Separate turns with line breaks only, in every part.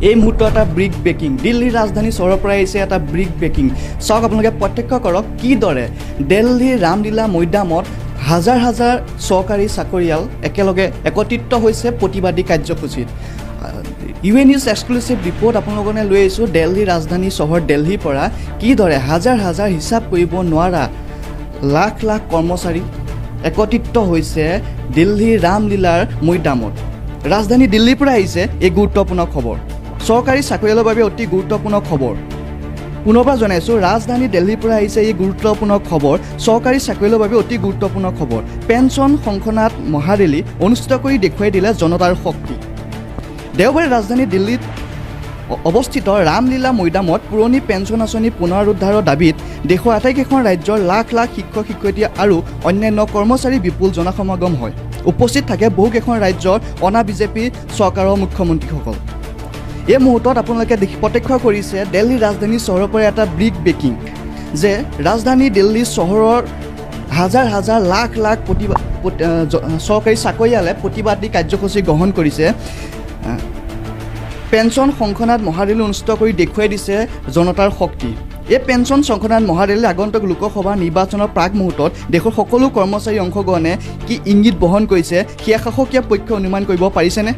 এই মুহূৰ্তত এটা ব্ৰিক ব্ৰেকিং দিল্লীৰ ৰাজধানী চহৰৰ পৰা আহিছে এটা ব্ৰিক ব্ৰেকিং চাওক আপোনালোকে প্ৰত্যক্ষ কৰক কিদৰে দিল্লীৰ ৰামলীলা মৈদামত হাজাৰ হাজাৰ চৰকাৰী চাকৰিয়াল একেলগে একত্ৰিত হৈছে প্ৰতিবাদী কাৰ্যসূচীত ইউএন নিউজ এক্সক্লুচিভ ৰিপৰ্ট আপোনালোকনে লৈ আহিছোঁ দিল্লীৰ ৰাজধানী চহৰ দিল্লীৰ পৰা কিদৰে হাজাৰ হাজাৰ হিচাপ কৰিব নোৱাৰা লাখ লাখ কৰ্মচাৰী একত্ৰিত হৈছে দিল্লীৰ ৰামলীলাৰ মৈদামত ৰাজধানী দিল্লীৰ পৰা আহিছে এই গুৰুত্বপূৰ্ণ খবৰ চৰকাৰী চাকৰিয়ালৰ বাবে অতি গুৰুত্বপূৰ্ণ খবৰ পুনৰবাৰ জনাইছোঁ ৰাজধানী দিল্লীৰ পৰা আহিছে এই গুৰুত্বপূৰ্ণ খবৰ চৰকাৰী চাকৰিয়ালৰ বাবে অতি গুৰুত্বপূৰ্ণ খবৰ পেঞ্চন শংখনাথ মহাৰেলী অনুষ্ঠিত কৰি দেখুৱাই দিলে জনতাৰ শক্তি দেওবাৰে ৰাজধানী দিল্লীত অৱস্থিত ৰামলীলা মৈদামত পুৰণি পেঞ্চন আঁচনি পুনৰুদ্ধাৰৰ দাবীত দেশৰ আটাইকেইখন ৰাজ্যৰ লাখ লাখ শিক্ষক শিক্ষয়িত্ৰী আৰু অন্যান্য কৰ্মচাৰী বিপুল জনসমাগম হয় উপস্থিত থাকে বহুকেইখন ৰাজ্যৰ অনা বিজেপি চৰকাৰৰ মুখ্যমন্ত্ৰীসকল এই মুহূৰ্তত আপোনালোকে প্ৰত্যক্ষ কৰিছে দিল্লীৰ ৰাজধানী চহৰৰ পৰা এটা ব্ৰিক ব্ৰেকিং যে ৰাজধানী দিল্লী চহৰৰ হাজাৰ হাজাৰ লাখ লাখ চৰকাৰী চাকৰিয়ালে প্ৰতিবাদী কাৰ্যসূচী গ্ৰহণ কৰিছে পেঞ্চন শংখনাথ মহাৰেলী অনুষ্ঠিত কৰি দেখুৱাই দিছে জনতাৰ শক্তি এই পেঞ্চন শংখনাথ মহাৰেলী আগন্তুক লোকসভা নিৰ্বাচনৰ প্ৰাক মুহূৰ্তত দেশৰ সকলো কৰ্মচাৰী অংশগ্ৰহণে কি ইংগিত বহন কৰিছে সেয়া শাসকীয় পক্ষই অনুমান কৰিব পাৰিছেনে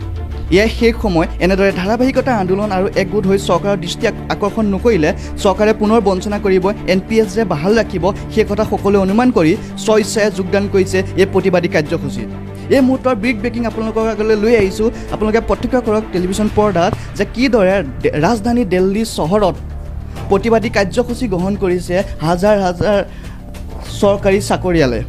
ইয়াৰ শেষ সময় এনেদৰে ধাৰাবাহিকতা আন্দোলন আৰু একগোট হৈ চৰকাৰৰ দৃষ্টি আকৰ্ষণ নকৰিলে চৰকাৰে পুনৰ বঞ্চনা কৰিব NPS যে বাহাল ৰাখিব সেই কথা সকলোৱে অনুমান কৰি স্বইচ্ছাৰে যোগদান কৰিছে এই প্ৰতিবাদী কাৰ্যসূচীত এই মুহূৰ্তৰ ব্ৰিক ব্ৰেকিং আপোনালোকৰ আগলৈ লৈ আহিছোঁ আপোনালোকে প্ৰত্যক্ষ কৰক টেলিভিশ্যন পৰ্দাত যে কিদৰে ৰাজধানী দিল্লী চহৰত প্ৰতিবাদী কাৰ্যসূচী গ্ৰহণ কৰিছে হাজাৰ হাজাৰ চৰকাৰী চাকৰিয়ালে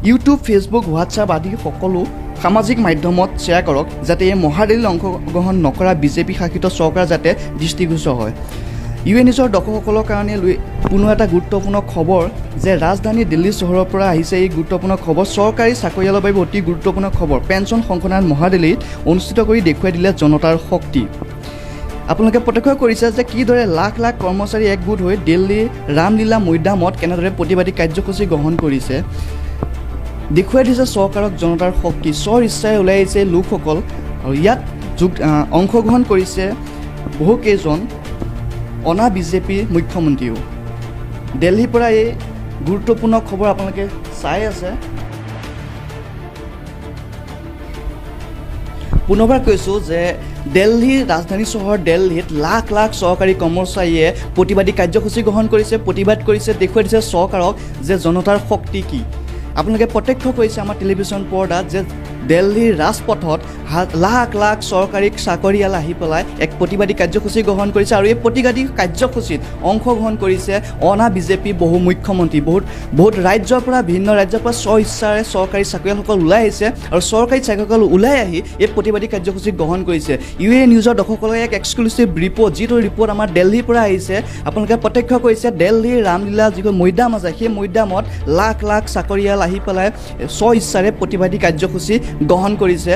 ইউটিউব ফেচবুক হোৱাটছআপ আদি সকলো সামাজিক মাধ্যমত শ্বেয়াৰ কৰক যাতে এই মহাৰেলীত অংশগ্ৰহণ নকৰা বিজেপি শাসিত চৰকাৰ যাতে দৃষ্টিগোচৰ হয় ইউএন নিউজৰ দৰ্শকসকলৰ কাৰণে লৈ পুনৰ এটা গুৰুত্বপূৰ্ণ খবৰ যে ৰাজধানী দিল্লী চহৰৰ পৰা আহিছে এই গুৰুত্বপূৰ্ণ খবৰ চৰকাৰী চাকৰিয়ালৰ বাবে অতি গুৰুত্বপূৰ্ণ খবৰ পেঞ্চন শংখনাথ মহাৰেলীত অনুষ্ঠিত কৰি দেখুৱাই দিলে জনতাৰ শক্তি আপোনালোকে প্ৰত্যক্ষ কৰিছে যে কিদৰে লাখ লাখ কৰ্মচাৰী একগোট হৈ দিল্লীৰ ৰামলীলা মৈদামত কেনেদৰে প্ৰতিবাদী কাৰ্যসূচী গ্ৰহণ কৰিছে দেখুৱাই দিছে চৰকাৰক জনতাৰ শক্তি স্বৰ ইচ্ছাৰে ওলাই আহিছে লোকসকল আৰু ইয়াত অংশগ্ৰহণ কৰিছে বহুকেইজন অনা বিজেপিৰ মুখ্যমন্ত্ৰীও দিল্লীৰ পৰা এই গুৰুত্বপূৰ্ণ খবৰ আপোনালোকে চাই আছে পুনৰবাৰ কৈছোঁ যে দিল্লীৰ ৰাজধানী চহৰ দিল্লীত লাখ লাখ চৰকাৰী কৰ্মচাৰীয়ে প্ৰতিবাদী কাৰ্যসূচী গ্ৰহণ কৰিছে প্ৰতিবাদ কৰিছে দেখুৱাই দিছে চৰকাৰক যে জনতাৰ শক্তি কি আপোনালোকে প্ৰত্যক্ষ কৰিছে আমাৰ টেলিভিশ্যন পৰ্দাত যে দিল্লীৰ ৰাজপথত লাখ লাখ চৰকাৰী চাকৰিয়াল আহি পেলাই এক প্ৰতিবাদী কাৰ্যসূচী গ্ৰহণ কৰিছে আৰু এই প্ৰতিবাদী কাৰ্যসূচীত অংশগ্ৰহণ কৰিছে অনা বিজেপি বহু মুখ্যমন্ত্ৰী বহুত ৰাজ্যৰ পৰা ভিন্ন ৰাজ্যৰ পৰা স্বইচ্ছাৰে চৰকাৰী চাকৰিয়ালসকল ওলাই আহিছে আৰু চৰকাৰী চাকৰিয়াল ওলাই আহি এই প্ৰতিবাদী কাৰ্যসূচী গ্ৰহণ কৰিছে ইউএন নিউজৰ দৰ্শকসকলে এক এক্সক্লুচিভ ৰিপৰ্ট যিটো ৰিপৰ্ট আমাৰ দিল্লীৰ পৰা আহিছে আপোনালোকে প্ৰত্যক্ষ কৰিছে দিল্লীৰ ৰামলীলা যিটো মৈদাম আছে সেই মৈদামত লাখ লাখ চাকৰিয়াল আহি পেলাই স্বইচ্ছাৰে প্ৰতিবাদী কাৰ্যসূচী গ্ৰহণ কৰিছে